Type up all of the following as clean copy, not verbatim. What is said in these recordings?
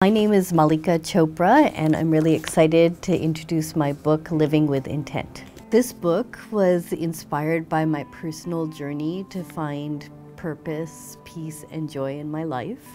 My name is Mallika Chopra, and I'm really excited to introduce my book, Living with Intent. This book was inspired by my personal journey to find purpose, peace, and joy in my life.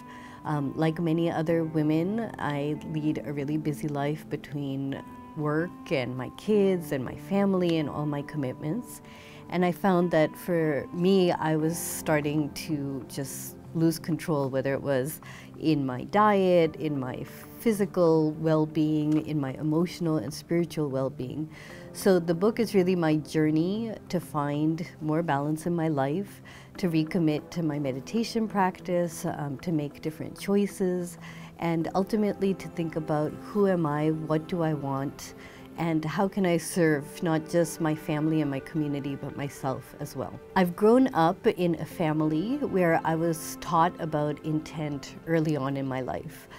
Like many other women, I lead a really busy life between work and my kids and my family and all my commitments. And I found that for me, I was starting to just lose control, whether it was in my diet, in my physical well-being, in my emotional and spiritual well-being. So the book is really my journey to find more balance in my life, to recommit to my meditation practice, to make different choices, and ultimately to think about who am I, what do I want, and how can I serve not just my family and my community, but myself as well. I've grown up in a family where I was taught about intent early on in my life.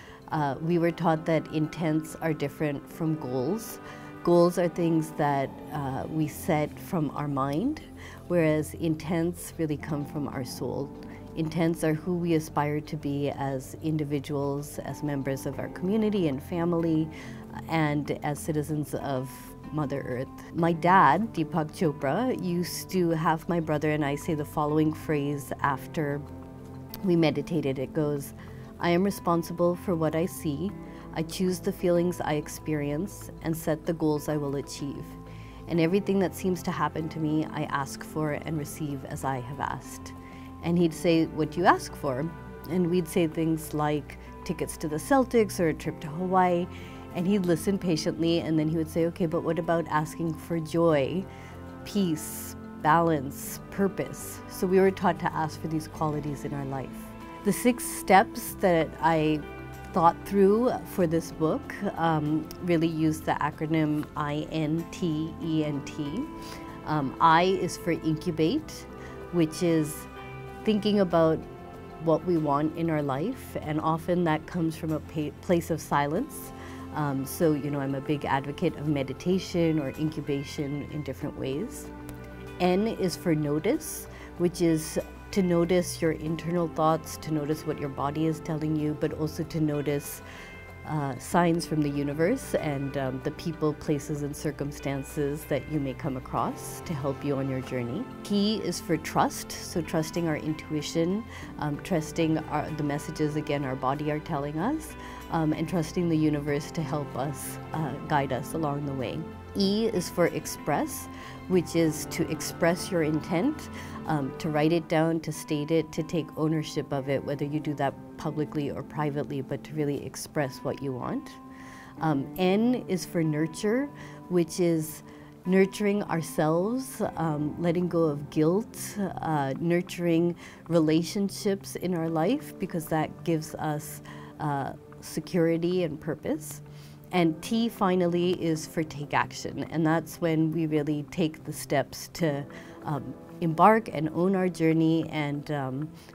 We were taught that intents are different from goals. Goals are things that we set from our mind, whereas intents really come from our soul. Intents are who we aspire to be as individuals, as members of our community and family, and as citizens of Mother Earth. My dad, Mallika Chopra, used to have my brother and I say the following phrase after we meditated. It goes, "I am responsible for what I see. I choose the feelings I experience and set the goals I will achieve. And everything that seems to happen to me, I ask for and receive as I have asked." And he'd say, "What do you ask for?" And we'd say things like tickets to the Celtics or a trip to Hawaii. And he'd listen patiently, and then he would say, "Okay, but what about asking for joy, peace, balance, purpose?" So we were taught to ask for these qualities in our life. The 6 steps that I thought through for this book really used the acronym INTENT. I is for incubate, which is thinking about what we want in our life, and often that comes from a place of silence. So, I'm a big advocate of meditation or incubation in different ways. N is for notice, which is to notice your internal thoughts, to notice what your body is telling you, but also to notice signs from the universe and the people, places, and circumstances that you may come across to help you on your journey. T is for trust, so trusting our intuition, trusting the messages, again, our body are telling us, and trusting the universe to help us, guide us along the way. E is for express, which is to express your intent, to write it down, to state it, to take ownership of it, whether you do that publicly or privately, but to really express what you want. N is for nurture, which is nurturing ourselves, letting go of guilt, nurturing relationships in our life, because that gives us security and purpose. And T finally is for take action, and that's when we really take the steps to embark and own our journey and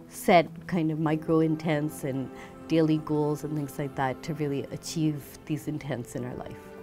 set kind of micro intents and daily goals and things like that to really achieve these intents in our life.